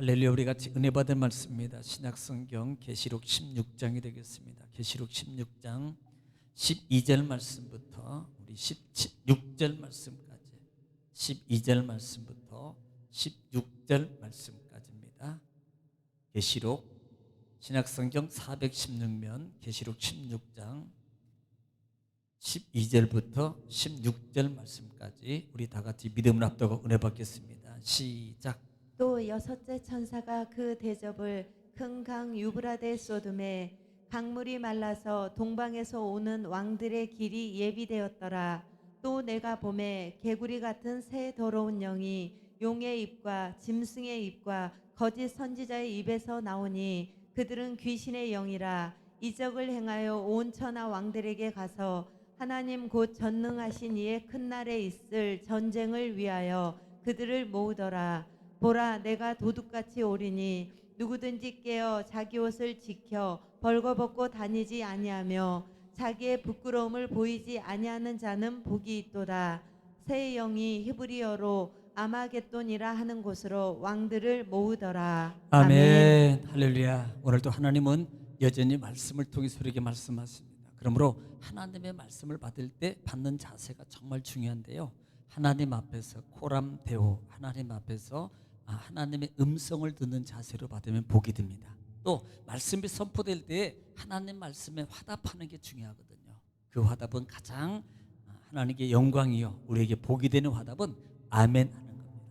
할렐루야. 우리 같이 은혜 받은 말씀입니다. 신약성경 계시록 16장이 되겠습니다. 계시록 16장 12절 말씀부터 우리 16절 말씀까지 12절 말씀부터 16절 말씀까지입니다. 계시록 신약성경 416면 계시록 16장 12절부터 16절 말씀까지 우리 다 같이 믿음을 앞두고 은혜 받겠습니다. 시작. 또 여섯째 천사가 그 대접을 큰 강 유브라데 쏟음에 강물이 말라서 동방에서 오는 왕들의 길이 예비되었더라. 또 내가 보매 개구리 같은 새 더러운 영이 용의 입과 짐승의 입과 거짓 선지자의 입에서 나오니 그들은 귀신의 영이라. 이적을 행하여 온 천하 왕들에게 가서 하나님 곧 전능하신 이의 큰 날에 있을 전쟁을 위하여 그들을 모으더라. 보라, 내가 도둑같이 오리니 누구든지 깨어 자기 옷을 지켜 벌거벗고 다니지 아니하며 자기의 부끄러움을 보이지 아니하는 자는 복이 있도다. 새 영이 히브리어로 아마겟돈이라 하는 곳으로 왕들을 모으더라. 아멘. 할렐루야. 오늘도 하나님은 여전히 말씀을 통해서 우리에게 말씀하십니다. 그러므로 하나님의 말씀을 받을 때 받는 자세가 정말 중요한데요. 하나님 앞에서 코람데오, 하나님 앞에서 하나님의 음성을 듣는 자세로 받으면 복이 됩니다. 또 말씀이 선포될 때 하나님 말씀에 화답하는 게 중요하거든요. 그 화답은 가장 하나님께 영광이요 우리에게 복이 되는 화답은 아멘 하는 겁니다.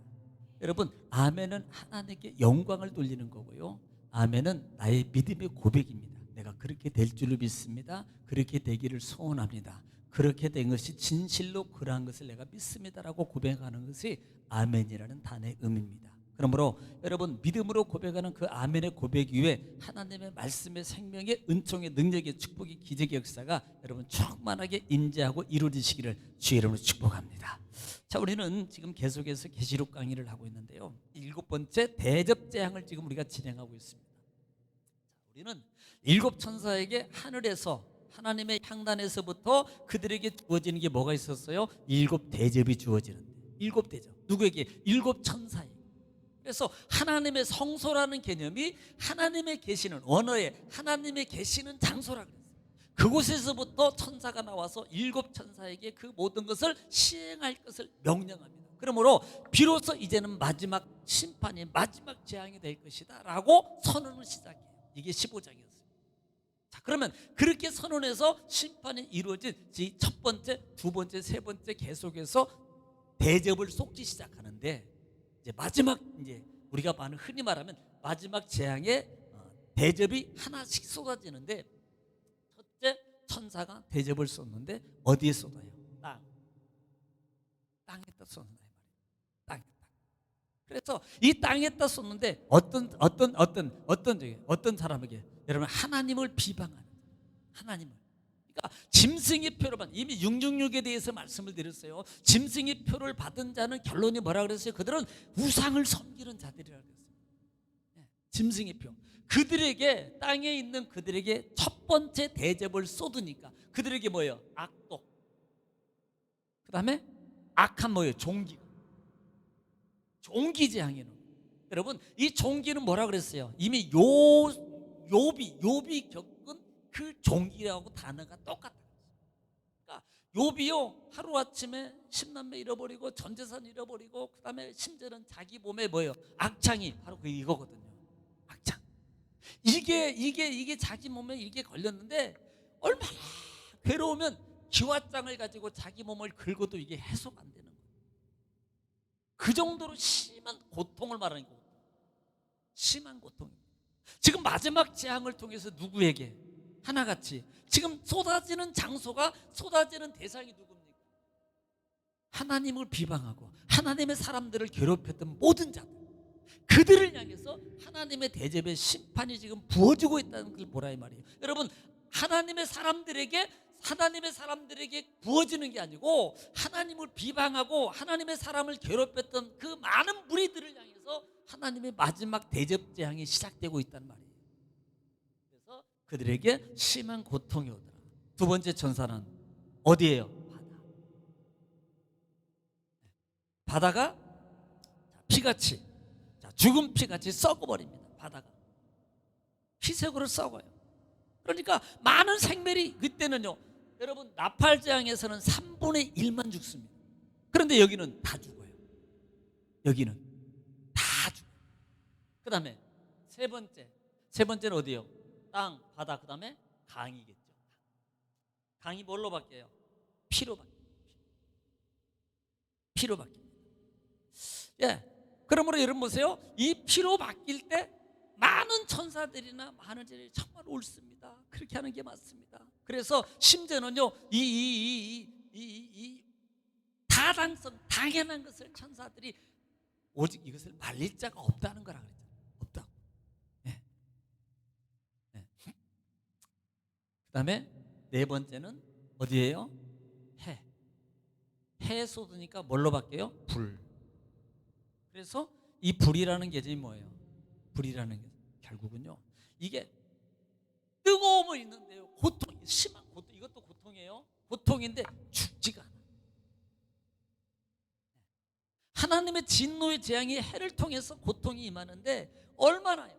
여러분, 아멘은 하나님께 영광을 돌리는 거고요, 아멘은 나의 믿음의 고백입니다. 내가 그렇게 될 줄로 믿습니다. 그렇게 되기를 소원합니다. 그렇게 된 것이 진실로 그러한 것을 내가 믿습니다라고 고백하는 것이 아멘이라는 단어의 의미입니다. 그러므로 여러분, 믿음으로 고백하는 그 아멘의 고백 위에 하나님의 말씀의 생명의 은총의 능력의 축복의 기적의 역사가 여러분 충만하게 임재하고 이루어지시기를 주의 이름으로 축복합니다. 자, 우리는 지금 계속해서 계시록 강의를 하고 있는데요, 7번째 대접재앙을 지금 우리가 진행하고 있습니다. 우리는 7천사에게 하늘에서 하나님의 향단에서부터 그들에게 주어지는 게 뭐가 있었어요? 7대접이 주어지는데, 7대접 누구에게? 7천사에게. 그래서 하나님의 성소라는 개념이 하나님의 계시는 언어에 하나님의 계시는 장소라 그랬어요. 그곳에서부터 천사가 나와서 7천사에게 그 모든 것을 시행할 것을 명령합니다. 그러므로 비로소 이제는 마지막 심판이, 마지막 재앙이 될 것이다 라고 선언을 시작해요. 이게 15장이었어요. 자, 그러면 그렇게 선언해서 심판이 이루어진 첫 번째, 두 번째, 세 번째 계속해서 대접을 쏟기 시작하는데, 이제 마지막, 이제 우리가 흔히 말하면 마지막 재앙의 대접이 하나씩 쏟아지는데, 첫째 천사가 대접을 쏟는데 어디에 쏟아요? 땅에다 쏟는다 이 말이에요. 땅에다. 그래서 이 땅에다 쏟는데 어떤 사람에게? 여러분, 하나님을 비방하는, 하나님을. 그러니까 짐승의 표를 받은, 이미 666에 대해서 말씀을 드렸어요. 짐승의 표를 받은 자는 결론이 뭐라 그랬어요? 그들은 우상을 섬기는 자들이라 그랬어요. 짐승의 표. 그들에게, 땅에 있는 그들에게 첫 번째 대접을 쏟으니까 그들에게 뭐예요? 악독. 그 다음에 악한 뭐예요? 종기. 종기 재앙이는. 여러분, 이 종기는 뭐라 그랬어요? 이미 욥이 겪은 그 종기라고 단어가 똑같아요. 그러니까 욥이요, 하루아침에 10남매 잃어버리고 전재산 잃어버리고, 그 다음에 심지어는 자기 몸에 뭐예요? 악창이 바로 이거거든요. 악창. 이게 자기 몸에 이게 걸렸는데 얼마나 괴로우면 기와장을 가지고 자기 몸을 긁어도 이게 해소가 안 되는 거예요. 그 정도로 심한 고통을 말하는 거예요. 심한 고통입니다. 지금 마지막 재앙을 통해서 누구에게? 하나같이 지금 쏟아지는 장소가, 쏟아지는 대상이 누굽니까? 하나님을 비방하고 하나님의 사람들을 괴롭혔던 모든 자들, 그들을 향해서 하나님의 대접의 심판이 지금 부어지고 있다는 걸 보라 이 말이에요. 여러분, 하나님의 사람들에게 부어지는 게 아니고 하나님을 비방하고 하나님의 사람을 괴롭혔던 그 많은 무리들을 향해서 하나님의 마지막 대접 재앙이 시작되고 있단 말이에요. 그래서 그들에게 심한 고통이 오더라. 두 번째 천사는 어디예요? 바다가 피같이, 죽은 피같이 썩어버립니다. 바다가 피색으로 썩어요. 그러니까 많은 생물이 그때는요, 여러분 나팔장에서는 3분의 1만 죽습니다. 그런데 여기는 다 죽어요. 여기는 다 죽어요. 그 다음에 세 번째는 어디예요? 땅, 바다, 그 다음에 강이겠죠. 강이 뭘로 바뀌어요? 피로 바뀌어요. 피로 바뀝니다. 예, 그러므로 여러분 보세요. 이 피로 바뀔 때 많은 천사들이나 많은 자들이 정말 옳습니다. 그렇게 하는 게 맞습니다. 그래서 심지어는요, 이 타당성, 당연한 것을 천사들이 오직 이것을 말릴 자가 없다는 거라 그랬잖아요. 없다고. 예. 예. 그 다음에 네 번째는 어디예요? 해. 해 쏟으니까 뭘로 바뀌어요? 불. 그래서 이 불이라는 개념이 뭐예요? 불이라는 게 결국은요, 이게 뜨거움은 있는데요, 고통, 심한 고통, 이것도 고통이에요. 고통인데 죽지가 않아. 하나님의 진노의 재앙이 해를 통해서 고통이 임하는데 얼마나요?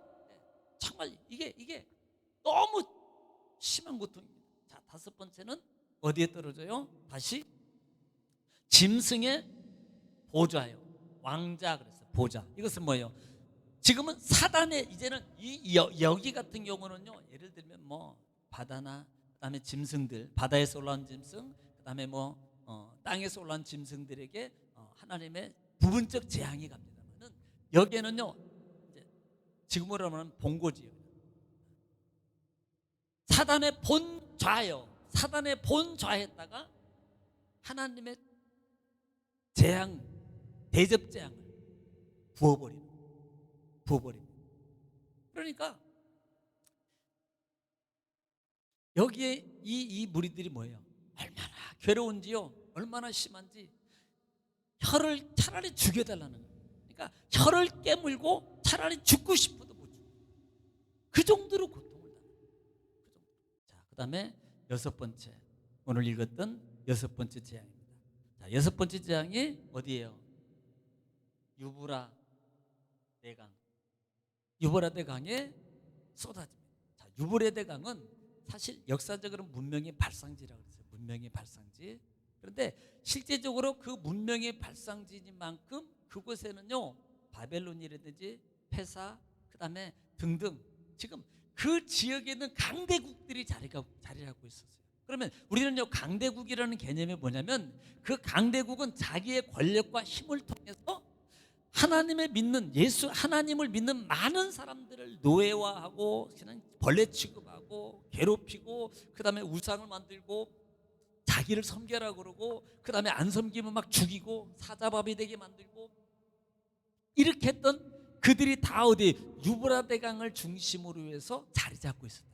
정말 이게 너무 심한 고통입니다. 자, 다섯 번째는 어디에 떨어져요? 다시 짐승의 보좌예요. 왕자 그랬어요. 보좌. 이것은 뭐예요? 지금은 사단의, 이제는 여기 같은 경우는요, 예를 들면 뭐 바다나 그다음에 짐승들, 바다에서 올라온 짐승, 그다음에 뭐 땅에서 올라온 짐승들에게 하나님의 부분적 재앙이 갑니다만은, 여기에는요, 지금으로 말하면 본고지요. 사단의 본좌요. 사단의 본좌에다가 하나님의 재앙, 대접 재앙을 부어버립니다. 그러니까 여기에 이 무리들이 뭐예요? 얼마나 괴로운지요, 얼마나 심한지 혀를 차라리 죽여달라는 거예요. 그러니까 혀를 깨물고 차라리 죽고 싶어도 못 죽어요. 그 정도로 고통을 당해요. 자, 그 다음에 여섯 번째, 오늘 읽었던 여섯 번째 재앙입니다. 자, 여섯 번째 재앙이 어디예요? 유브라 대강. 유브라 대강에 쏟아집니다. 자, 유브라 대강은 사실 역사적으로 문명의 발상지라고 그랬어요. 문명의 발상지. 그런데 실제적으로 그 문명의 발상지인 만큼 그곳에는요, 바벨론이라든지 페사, 그 다음에 등등, 지금 그 지역에 있는 강대국들이 자리를 하고 있었어요. 그러면 우리는요, 강대국이라는 개념이 뭐냐면, 그 강대국은 자기의 권력과 힘을 통해서 하나님을 믿는, 하나님을 믿는 많은 사람들을 노예화하고 그냥 벌레 취급하고 괴롭히고, 그 다음에 우상을 만들고 자기를 섬겨라 그러고, 그 다음에 안 섬기면 막 죽이고 사자밥이 되게 만들고, 이렇게 했던 그들이 다 어디 유브라 대강을 중심으로 해서 자리 잡고 있었다.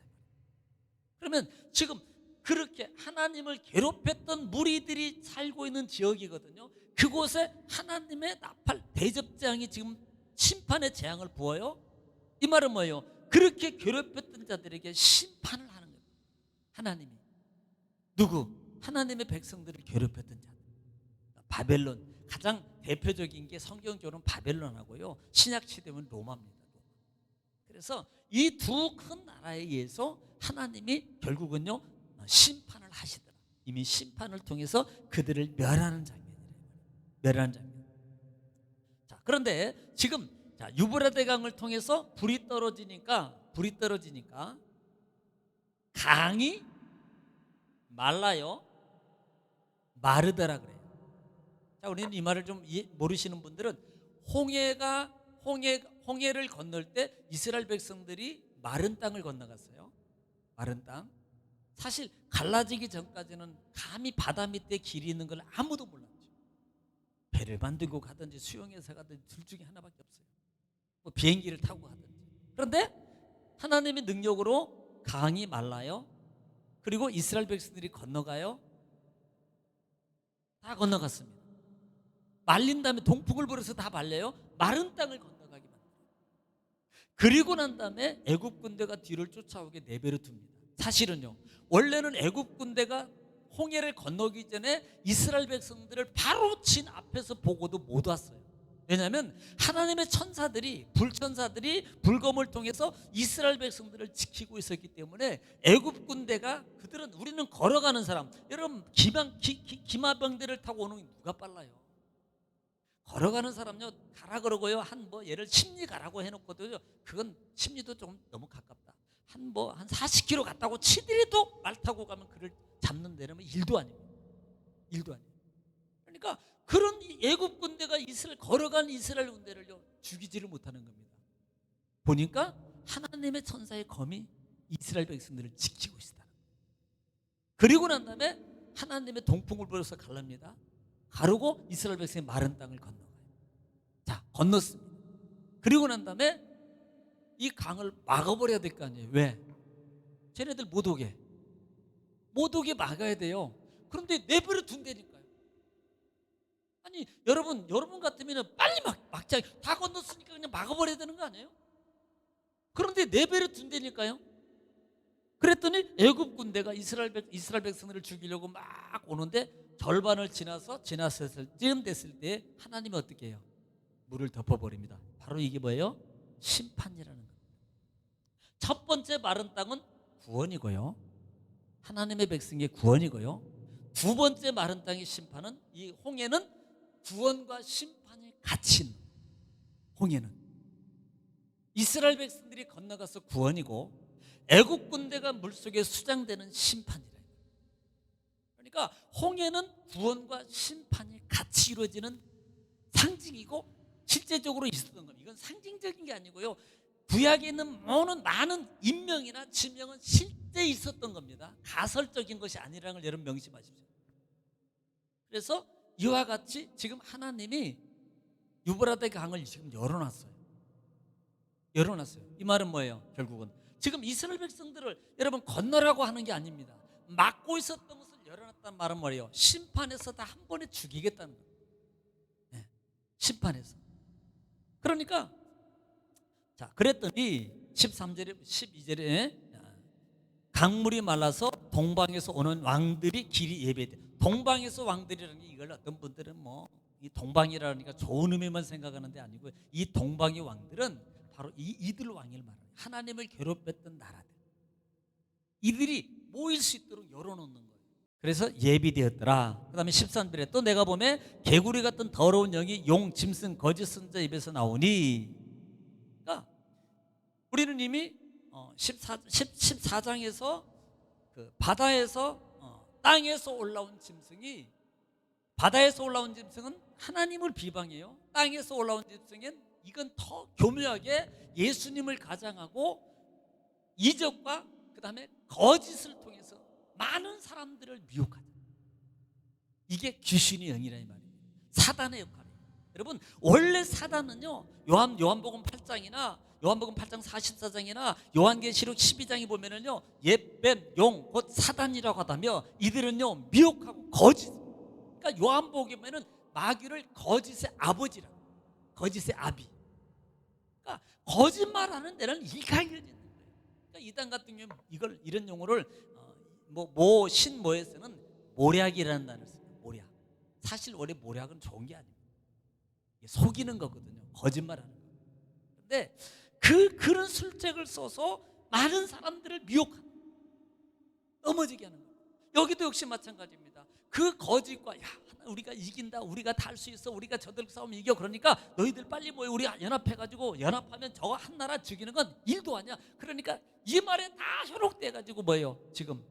그러면 지금 그렇게 하나님을 괴롭혔던 무리들이 살고 있는 지역이거든요. 그곳에 하나님의 나팔 대접재앙이 지금 심판의 재앙을 부어요. 이 말은 뭐예요? 그렇게 괴롭혔던 자들에게 심판을 하는 거예요. 하나님이. 누구? 하나님의 백성들을 괴롭혔던 자들. 바벨론. 가장 대표적인 게 성경적으로는 바벨론하고요, 신약시대면 로마입니다. 그래서 이 두 큰 나라에 의해서 하나님이 결국은요, 심판을 하시더라. 이미 심판을 통해서 그들을 멸하는 장면이에요. 멸하는 장면. 자, 그런데 지금 유브라데 강을 통해서 불이 떨어지니까 강이 말라요. 마르다라 그래요. 자, 우리는 이 말을 좀 모르시는 분들은 홍해를 건널 때 이스라엘 백성들이 마른 땅을 건너갔어요. 마른 땅. 사실 갈라지기 전까지는 감히 바다 밑에 길이 있는 걸 아무도 몰랐죠. 배를 만들고 가든지 수영해서 가든지 둘 중에 하나밖에 없어요. 뭐 비행기를 타고 가든지. 그런데 하나님의 능력으로 강이 말라요. 그리고 이스라엘 백성들이 건너가요. 다 건너갔습니다. 말린 다음에 동풍을 불어서 다 말려요. 마른 땅을 건너가게 만들어요. 그리고 난 다음에 애굽 군대가 뒤를 쫓아오게 내버려 둡니다. 사실은요, 원래는 애굽 군대가 홍해를 건너기 전에 이스라엘 백성들을 바로 친 앞에서 보고도 못 왔어요. 왜냐하면 하나님의 천사들이, 불천사들이 불검을 통해서 이스라엘 백성들을 지키고 있었기 때문에 애굽 군대가, 그들은, 우리는 걸어가는 사람, 여러분 기마병대를 타고 오는 게 누가 빨라요? 걸어가는 사람요, 가라 그러고요, 한 얘를 심리 가라고 해놓고도요, 그건 심리도 좀 너무 가깝다. 한 40km 갔다고 치더라도 말 타고 가면 그를 잡는 데는 일도 아닙니다. 일도 아니에요. 그러니까 그런 애굽 군대가 걸어간 이스라엘 군대를요, 죽이지를 못하는 겁니다. 보니까 하나님의 천사의 검이 이스라엘 백성들을 지키고 있다. 그리고 난 다음에 하나님의 동풍을 불어서 갈랍니다. 가르고 이스라엘 백성의 마른 땅을 건너가요. 자, 건넜습니다. 그리고 난 다음에 이 강을 막아버려야 될 거 아니에요. 왜? 쟤네들 못 오게 막아야 돼요. 그런데 내버려 둔다니까요. 아니, 여러분 같으면 빨리 막자. 다 건넜으니까 그냥 막아버려야 되는 거 아니에요? 그런데 내버려 둔다니까요. 그랬더니 애굽 군대가 이스라엘 백성들을 죽이려고 막 오는데 절반을 지났을 쯤 됐을 때 하나님이 어떻게 해요? 물을 덮어버립니다. 바로 이게 뭐예요? 심판이라는 겁니다. 첫 번째 마른 땅은 구원이고요, 하나님의 백성의 구원이고요, 두 번째 마른 땅의 심판은, 이 홍해는 구원과 심판이 같이 있는, 홍해는 이스라엘 백성들이 건너가서 구원이고 애국 군대가 물속에 수장되는 심판이라. 그러니까 홍해는 구원과 심판이 같이 이루어지는 상징이고 실제적으로 있었던 겁니다. 이건 상징적인 게 아니고요, 구약에 있는 많은 인명이나 지명은 실제 있었던 겁니다. 가설적인 것이 아니라는 걸 여러분 명심하십시오. 그래서 이와 같이 지금 하나님이 유브라데 강을 지금 열어놨어요. 이 말은 뭐예요? 결국은 지금 이스라엘 백성들을 여러분 건너라고 하는 게 아닙니다. 막고 있었던 것을 열어놨다는 말은 뭐예요? 심판해서 다 한 번에 죽이겠다는 거예요. 네, 심판해서. 그러니까 자, 그랬더니 13절에 12절에 강물이 말라서 동방에서 오는 왕들이 길이 예배돼. 동방에서 왕들이라는 게, 이걸 어떤 분들은 이 동방이라니까 좋은 의미만 생각하는데 아니고, 이 동방의 왕들은 바로 이들 왕을 말해요. 하나님을 괴롭혔던 나라들, 이들이 모일 수 있도록 열어놓는 거예요. 그래서 예비되었더라. 그 다음에 13절에 또 내가 보면 개구리 같은 더러운 영이 용, 짐승, 거짓 선자 입에서 나오니. 그러니까 우리는 이미 14장에서 그 바다에서 땅에서 올라온 짐승이, 바다에서 올라온 짐승은 하나님을 비방해요. 땅에서 올라온 짐승은, 이건 더 교묘하게 예수님을 가장하고 이적과 그 다음에 거짓을 통해서 많은 사람들을 미혹하다. 이게 귀신의 영이라 이 말이에요. 사단의 역할이에요. 여러분, 원래 사단은요, 요한복음 8장이나 요한복음 8장 44장이나 요한계시록 12장에 보면은요, 옛뱀, 용, 곧 사단이라고 하다며, 이들은요 미혹하고 거짓. 그러니까 요한복음에는 마귀를 거짓의 아버지라, 거짓의 아비. 그러니까 거짓말하는 데는 일가견이 있는 거예요. 그러니까 이단 같은 경우 이런 용어를 신모에서는 모략이라는 단어를 써요. 모략. 사실 원래 모략은 좋은 게 아닙니다. 속이는 거거든요. 거짓말하는 거. 근데 그런 술책을 써서 많은 사람들을 미혹하는, 넘어지게 하는 거예요. 여기도 역시 마찬가지입니다. 그 거짓과, 우리가 이긴다, 우리가 다 할 수 있어, 우리가 저들 싸우면 이겨, 그러니까 너희들 빨리 모여, 우리 연합해가지고, 연합하면 저거 한 나라 죽이는 건 일도 아니야. 그러니까 이 말에 다 현혹돼가지고 뭐예요? 지금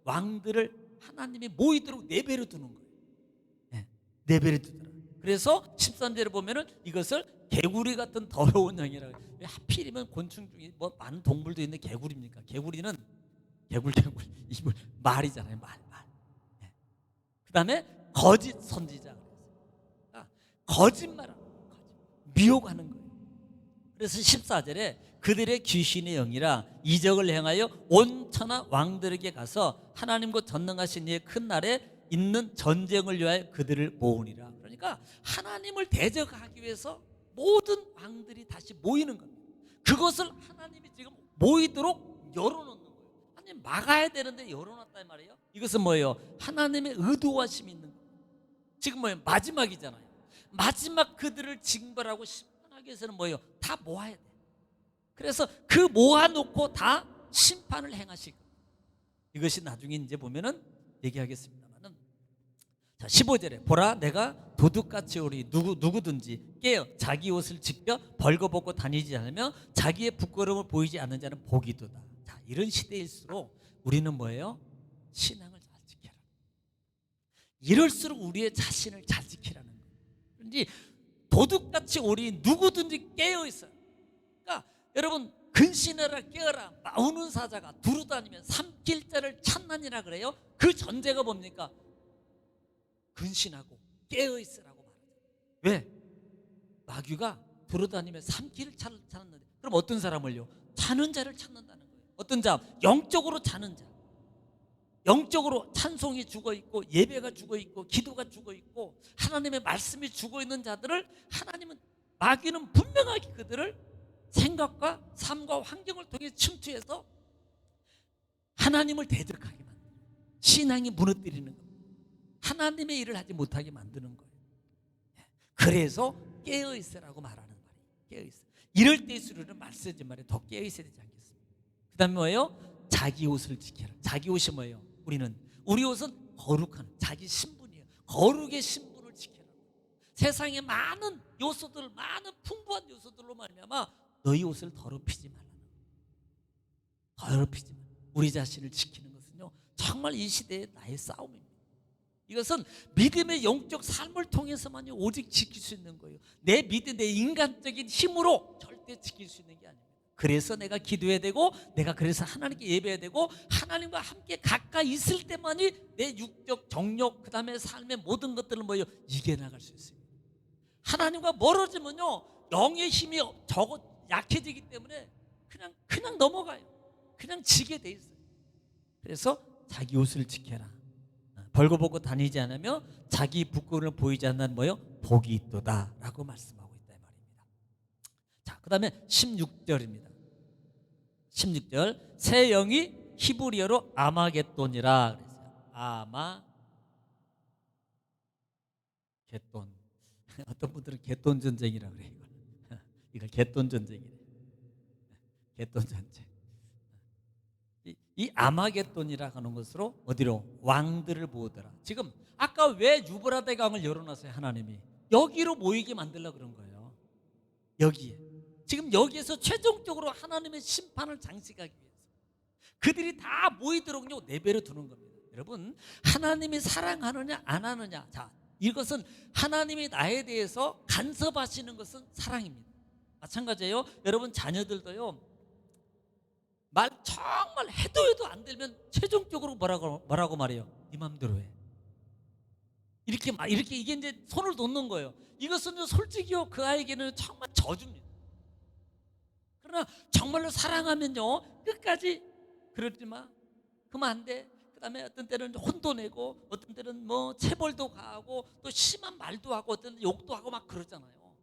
왕들을 하나님이 모이도록 내버려 두는 거예요. 네, 내버려 두더라. 그래서 13절에 보면은 이것을 개구리 같은 더러운 영이라고. 왜 하필이면 곤충 중에 많은 동물도 있는데 개구리입니까? 개구리는 개굴 이거 말이잖아요. 말. 네. 그 다음에 거짓 선지자. 거짓말하는 거예요. 미혹하는 거예요. 그래서 14절에 그들의 귀신의 영이라 이적을 행하여 온 천하 왕들에게 가서 하나님 곧 전능하신 이의 큰 날에 있는 전쟁을 위하여 그들을 모으니라. 그러니까 하나님을 대적하기 위해서 모든 왕들이 다시 모이는 겁니다. 그것을 하나님이 지금 모이도록 열어놓는 거예요. 하나님 막아야 되는데 열어놨단 말이에요. 이것은 뭐예요? 하나님의 의도하심이 있는 거예요. 지금 뭐예요? 마지막이잖아요. 마지막 그들을 징벌하고 심판하기 위해서는 뭐예요? 다 모아야 돼. 그래서 그 모아놓고 다 심판을 행하실 거예요. 이것이 나중에 이제 보면은 얘기하겠습니다만은, 자 15절에 보라 내가 도둑같이 우리 누구든지 깨어 자기 옷을 지켜 벌거벗고 다니지 않으며 자기의 부끄러움을 보이지 않는 자는 복이도다. 자 이런 시대일수록 우리는 뭐예요? 신앙을 잘 지켜라. 이럴수록 우리의 자신을 잘 지키라는 거예요. 그런지 도둑같이 우리 누구든지 깨어 있어요. 그러니까 여러분 근신하라 깨어라 마우는 사자가 두루다니면 삼킬 자를 찾나니라 그래요. 그 전제가 뭡니까? 근신하고 깨어 있으라고 말하죠. 왜? 마귀가 두루다니며 삼킬 자를 찾는데, 그럼 어떤 사람을요? 자는 자를 찾는다는 거예요. 어떤 자? 영적으로 자는 자. 영적으로 찬송이 죽어있고 예배가 죽어있고 기도가 죽어있고 하나님의 말씀이 죽어있는 자들을 하나님은, 마귀는 분명하게 그들을 생각과 삶과 환경을 통해 침투해서 하나님을 대적하게 만드는, 신앙이 무너뜨리는 겁니다. 하나님의 일을 하지 못하게 만드는 거예요. 그래서 깨어있으라고 말하는 말이에요. 깨어있어. 이럴 때일수록은 말쓰지 말에 더 깨어있어야 되지 않겠습니까? 그 다음에 뭐예요? 자기 옷을 지켜라. 자기 옷이 뭐예요? 우리 옷은 거룩한 자기 신분이에요. 거룩의 신분을 지켜라. 세상에 많은 요소들, 많은 풍부한 요소들로 말미암아 너희 옷을 더럽히지 말라는 거예요. 더럽히지 말라. 우리 자신을 지키는 것은요 정말 이 시대의 나의 싸움입니다. 이것은 믿음의 영적 삶을 통해서만이 오직 지킬 수 있는 거예요. 내 믿음, 내 인간적인 힘으로 절대 지킬 수 있는 게 아닙니다. 그래서 내가 기도해야 되고, 내가 그래서 하나님께 예배해야 되고, 하나님과 함께 가까이 있을 때만이 내 육적 정욕, 그 다음에 삶의 모든 것들을 뭐예요? 이겨나갈 수 있어요. 하나님과 멀어지면요 영의 힘이 약해지기 때문에 그냥 넘어가요. 그냥 지게 돼 있어요. 그래서 자기 옷을 지켜라. 벌거벗고 다니지 않으며 자기 부끄러움을 보이지 않는 뭐요? 복이 있도다 라고 말씀하고 있다 이 말입니다. 자, 그 다음에 16절입니다. 16절 새 영이 히브리어로 아마겟돈이라 그랬어요. 아마겟돈. 어떤 분들은 겟돈 전쟁이라 그래요. 이걸 겟돈 전쟁이래. 겟돈 전쟁. 이 아마겟돈이라 하는 것으로 어디로? 왕들을 모으더라. 지금 아까 왜 유브라데 강을 열어놨어요? 하나님이 여기로 모이게 만들려고 그런 거예요. 여기에. 지금 여기에서 최종적으로 하나님의 심판을 장식하기 위해서 그들이 다 모이도록요 내버려 두는 겁니다. 여러분 하나님이 사랑하느냐 안 하느냐, 자 이것은 하나님이 나에 대해서 간섭하시는 것은 사랑입니다. 마찬가지예요. 여러분 자녀들도요 말 정말 해도 안 되면 최종적으로 뭐라고 말해요? 네 맘대로 해. 이렇게 이게 이제 손을 놓는 거예요. 이것은 솔직히요 그 아이에게는 정말 저주입니다. 그러나 정말로 사랑하면요 끝까지 그러지 마, 그러면 안 돼. 그 다음에 어떤 때는 혼도 내고, 어떤 때는 뭐 체벌도 가하고, 또 심한 말도 하고, 어떤 때는 욕도 하고 막 그러잖아요.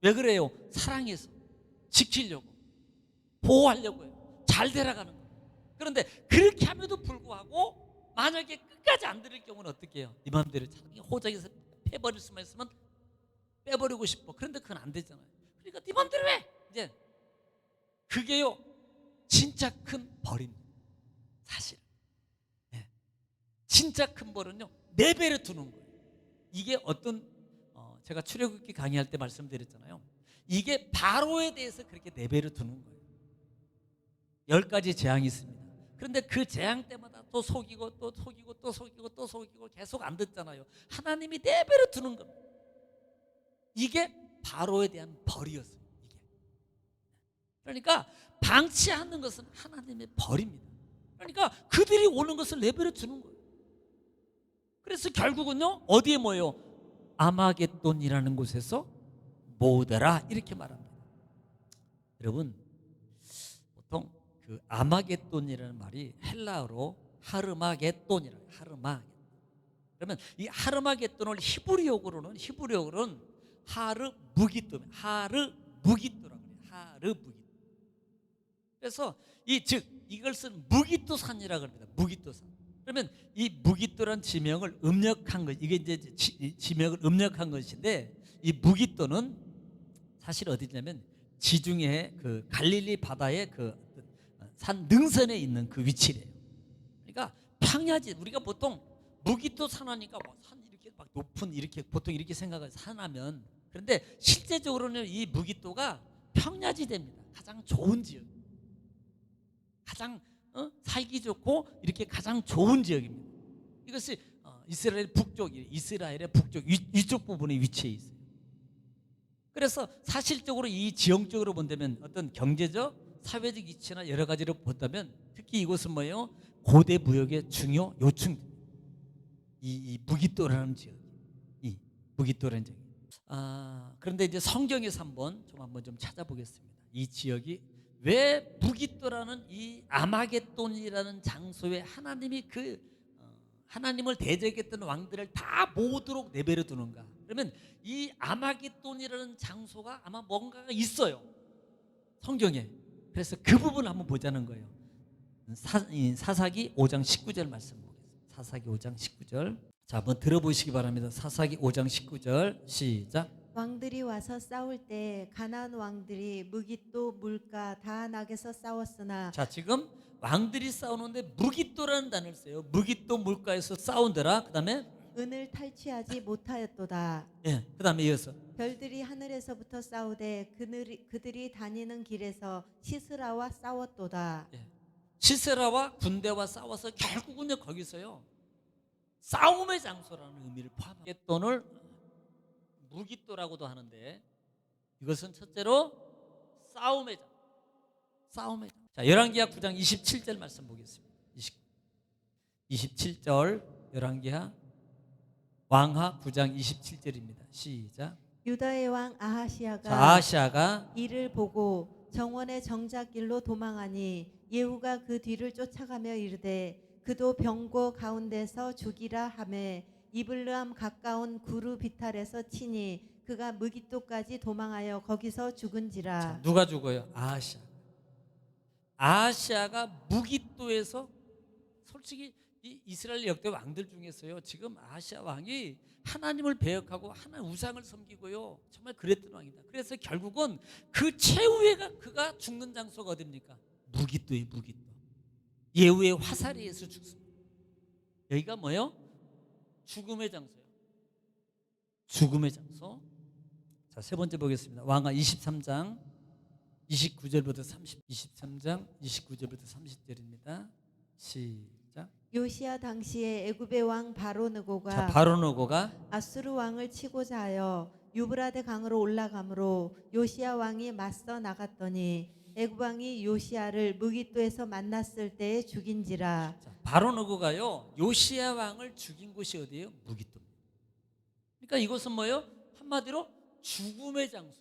왜 그래요? 사랑해서 지키려고, 보호하려고 해요. 잘 되라가는 거예요. 그런데 그렇게 함에도 불구하고 만약에 끝까지 안 들을 경우는 어떻게 해요? 네 마음대로 자기 호적에서 빼버릴 수만 있으면 빼버리고 싶어. 그런데 그건 안 되잖아요. 그러니까 네 마음대로 해. 이제 그게요 진짜 큰 벌입니다. 사실 진짜 큰 벌은요 내버려 두는 거예요. 이게 어떤 제가 출애굽기 강의할 때 말씀드렸잖아요. 이게 바로에 대해서 그렇게 내버려 두는 거예요. 10가지 재앙이 있습니다. 그런데 그 재앙 때마다 또 속이고 또 속이고 또 속이고 또 속이고 계속 안 듣잖아요. 하나님이 내버려 두는 겁니다. 이게 바로에 대한 벌이었어요. 이게. 그러니까 방치하는 것은 하나님의 벌입니다. 그러니까 그들이 오는 것을 내버려 두는 거예요. 그래서 결국은요 어디에 모여요? 아마겟돈이라는 곳에서 모으더라 이렇게 말합니다. 여러분 보통 그 아마겟돈이라는 말이 헬라어로 하르마겟돈이라고 해요. 하르마겟돈. 그러면 이 하르마겟돈을 히브리어로는 하르무깃돈, 하르무깃도라고 해요. 하르무깃도. 그래서 이것은 무깃도산이라고 합니다. 무깃도산. 그러면 이 무기또란 지명을 음력한 것, 이게 이제 지명을 음력한 것인데, 이 무기또는 사실 어디냐면 지중해 그 갈릴리 바다의 그 산 능선에 있는 그 위치래요. 그러니까 평야지. 우리가 보통 무기또 산하니까 산 이렇게 막 높은, 이렇게 보통 이렇게 생각을 산하면, 그런데 실제적으로는 이 무기또가 평야지대입니다. 가장 좋은 지역, 가장 살기 좋고 이렇게 가장 좋은 지역입니다. 이것이 이스라엘 북쪽, 이스라엘의 북쪽 위쪽 부분에 위치해 있어요. 그래서 사실적으로 이 지형적으로 본다면 어떤 경제적, 사회적 이치나 여러 가지로 본다면 특히 이곳은 뭐예요? 고대 무역의 중요 요충, 이 무기또라는 지역, 이 무기또라는 지역. 그런데 이제 성경에서 한번 좀 찾아보겠습니다. 이 지역이 왜 무기또라는 이 아마겟돈이라는 장소에 하나님이 하나님을 대적했던 왕들을 다 모으도록 내버려 두는가? 그러면 이 아마겟돈이라는 장소가 아마 뭔가가 있어요, 성경에. 그래서 그 부분을 한번 보자는 거예요. 사사기 5장 19절 말씀 보겠습니다. 사사기 5장 19절. 자, 한번 들어보시기 바랍니다. 사사기 5장 19절 시작. 왕들이 와서 싸울 때 가나안 왕들이 무깃도 물가 다한악에서 싸웠으나. 자, 지금 왕들이 싸우는데 무깃도라는 단어를 써요. 무깃도 물가에서 싸운더라. 그 다음에 은을 탈취하지 못하였도다. 그 다음에 이어서 별들이 하늘에서부터 싸우되 그들이 다니는 길에서 시스라와 싸웠도다. 시세라와 군대와 싸워서 결국은 거기서요 싸움의 장소라는 의미를 포함하게 돈을 무깃도라고도 하는데, 이것은 첫째로 싸움의 장소, 싸움의 장소. 자, 열왕기하 9장 27절 말씀 보겠습니다. 27절 열왕기하 왕하 9장 27절입니다. 시작. 유다의 왕 아하시아가 아하시아가 이를 보고 정원의 정작길로 도망하니 예후가 그 뒤를 쫓아가며 이르되 그도 병고 가운데서 죽이라 하매 이블르함 가까운 구루 비탈에서 치니 그가 무깃도까지 도망하여 거기서 죽은지라. 자, 누가 죽어요? 아하시아가 무깃도에서, 솔직히 이 이스라엘 역대 왕들 중에서요 지금 아하시아 왕이 하나님을 배역하고 하나님 우상을 섬기고요 정말 그랬던 왕이다. 그래서 결국은 그 최후에가 그가 죽는 장소가 어딥니까? 무깃도예요. 무깃도. 예후의 화살에서 죽습니다. 여기가 뭐요? 죽음의 장소예요. 죽음의 장소. 자, 세 번째 보겠습니다. 왕하 23장 29절부터 23장 29절부터 30절입니다. 시작. 요시야 당시에 애굽의 왕 바로느고가 자, 바로느고가 아수르 왕을 치고자 하여 유브라데 강으로 올라가므로 요시야 왕이 맞서 나갔더니 애굽 왕이 요시야를 무깃도에서 만났을 때에 죽인지라. 자, 바로느고가요 요시야 왕을 죽인 곳이 어디예요? 무깃도. 그러니까 이곳은 뭐예요? 한마디로 죽음의 장소.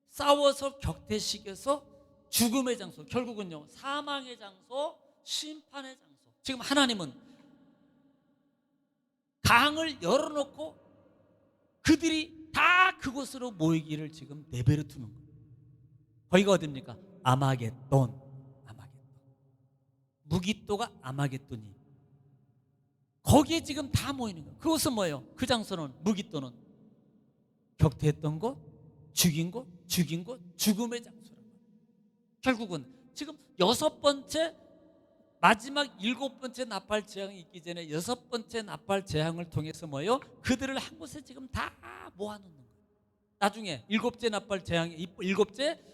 싸워서 격퇴식에서 죽음의 장소, 결국은요 사망의 장소, 심판의 장소. 지금 하나님은 강을 열어놓고 그들이 다 그곳으로 모이기를 지금 내버려 두는 거예요. 거기가 어딥니까? 아마겟돈. 무깃도가 아마겟돈이 거기에 지금 다 모이는 거예요. 그곳은 뭐예요? 그 장소는, 무깃도는 격퇴했던 곳, 죽인 곳, 죽음의 장소라는 거예요. 결국은 지금 마지막 7번째 나팔 재앙이 있기 전에 6번째 나팔 재앙을 통해서 뭐예요? 그들을 한 곳에 지금 다 모아놓는 거예요. 나중에 7째 나팔 재앙이, 7째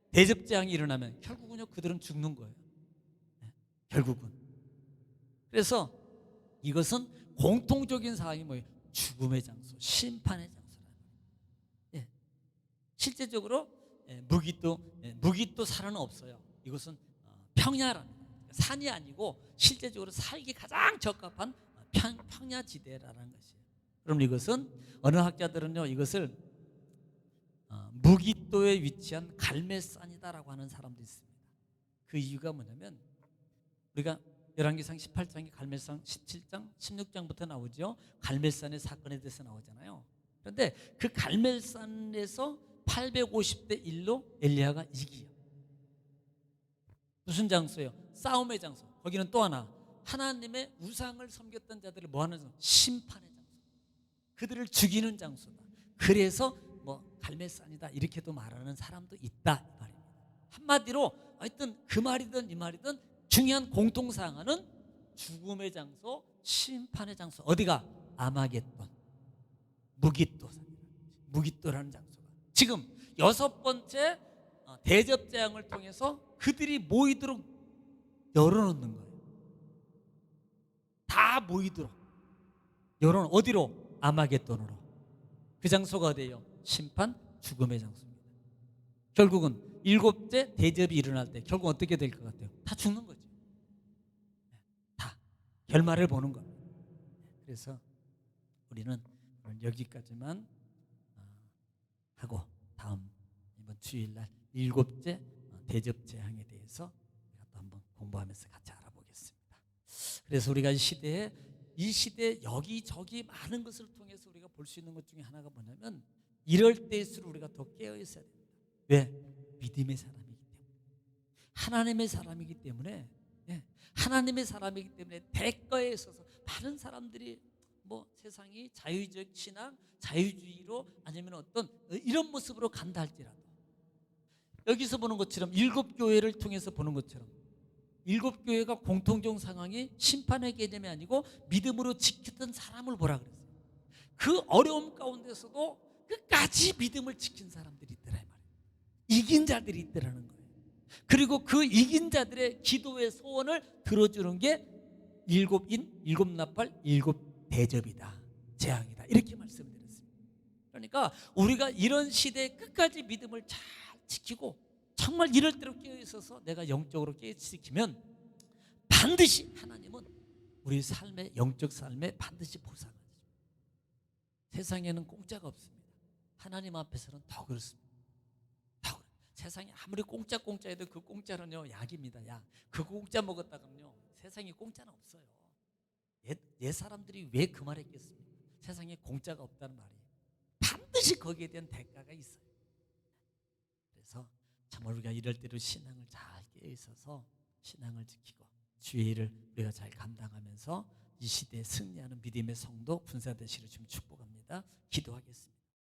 대접 재앙이 일어나면 결국은요 그들은 죽는 거예요. 결국은. 그래서 이것은 공통적인 사항이 뭐예요? 죽음의 장소, 심판의 장소라는 거예요. 실제적으로 무깃도 산은 없어요. 이것은 평야라는 거예요. 산이 아니고 실제적으로 살기 가장 적합한 평야지대라는 것이에요. 그럼 이것은 어느 학자들은요 이것을 무깃도에 위치한 갈멜산이다라고 하는 사람도 있습니다. 그 이유가 뭐냐면 우리가 열왕기상 18장에 갈멜산 17장 16장부터 나오죠. 갈멜산의 사건에 대해서 나오잖아요. 그런데 그 갈멜산에서 850대 1로 엘리야가 이기요. 무슨 장소예요? 싸움의 장소. 거기는 또 하나 하나님의 우상을 섬겼던 자들을 뭐하는 장소? 심판의 장소. 그들을 죽이는 장소다. 그래서 뭐 갈매산이다 이렇게도 말하는 사람도 있다 이 말입니다. 한마디로 하여튼 그 말이든 이 말이든 중요한 공통사항은 죽음의 장소, 심판의 장소. 어디가? 아마겟돈, 무깃도라는 장소가 지금 6번째 대접재앙을 통해서 그들이 모이도록 열어놓는 거예요. 다 모이도록 열어놓은 어디로? 아마겟돈으로. 그 장소가 어디예요? 심판, 죽음의 장소입니다. 결국은 7째 대접이 일어날 때 결국 어떻게 될 것 같아요? 다 죽는 거죠. 다 결말을 보는 겁니다. 그래서 우리는 오늘 여기까지만 하고 다음 이번 주일날 7째 대접 재앙에 대해서 우리가 또 한번 공부하면서 같이 알아보겠습니다. 그래서 우리가 이 시대에 여기저기 많은 것을 통해서 우리가 볼 수 있는 것 중에 하나가 뭐냐면 이럴 때일수록 우리가 더 깨어 있어야 됩니다. 왜? 믿음의 사람이기 때문에, 하나님의 사람이기 때문에, 하나님의 사람이기 때문에 대가에 있어서 많은 사람들이 뭐 세상이 자유적 신앙, 자유주의로 아니면 어떤 이런 모습으로 간다 할지라도 여기서 보는 것처럼 7교회를 통해서 보는 것처럼 7교회가 공통적 상황이 심판의 개념이 아니고 믿음으로 지켰던 사람을 보라 그랬어요. 그 어려움 가운데서도 끝까지 믿음을 지킨 사람들이 있더라 이 말이에요. 이긴 자들이 있더라는 거예요. 그리고 그 이긴 자들의 기도의 소원을 들어주는 게 7인, 7나팔, 7대접이다, 재앙이다 이렇게 말씀드렸습니다. 그러니까 우리가 이런 시대에 끝까지 믿음을 잘 지키고 정말 이럴 대로 깨어 있어서 내가 영적으로 깨어 지키면 반드시 하나님은 우리 삶의 영적 삶에 반드시 보상을 해줍니다. 세상에는 공짜가 없습니다. 하나님 앞에서는 더 그렇습니다. 세상에 아무리 공짜 해도 그 공짜는요 약입니다. 약. 그 공짜 먹었다 그러면요 세상에 공짜는 없어요. 옛 사람들이 왜 그 말 했겠습니까? 세상에 공짜가 없다는 말이 반드시 거기에 대한 대가가 있어요. 그래서 정말 우리가 이럴 때로 신앙을 잘 깨어 있어서 신앙을 지키고 주의 일을 우리가 잘 감당하면서 이 시대에 승리하는 믿음의 성도 군사 되시기를 좀 축복합니다. 기도하겠습니다.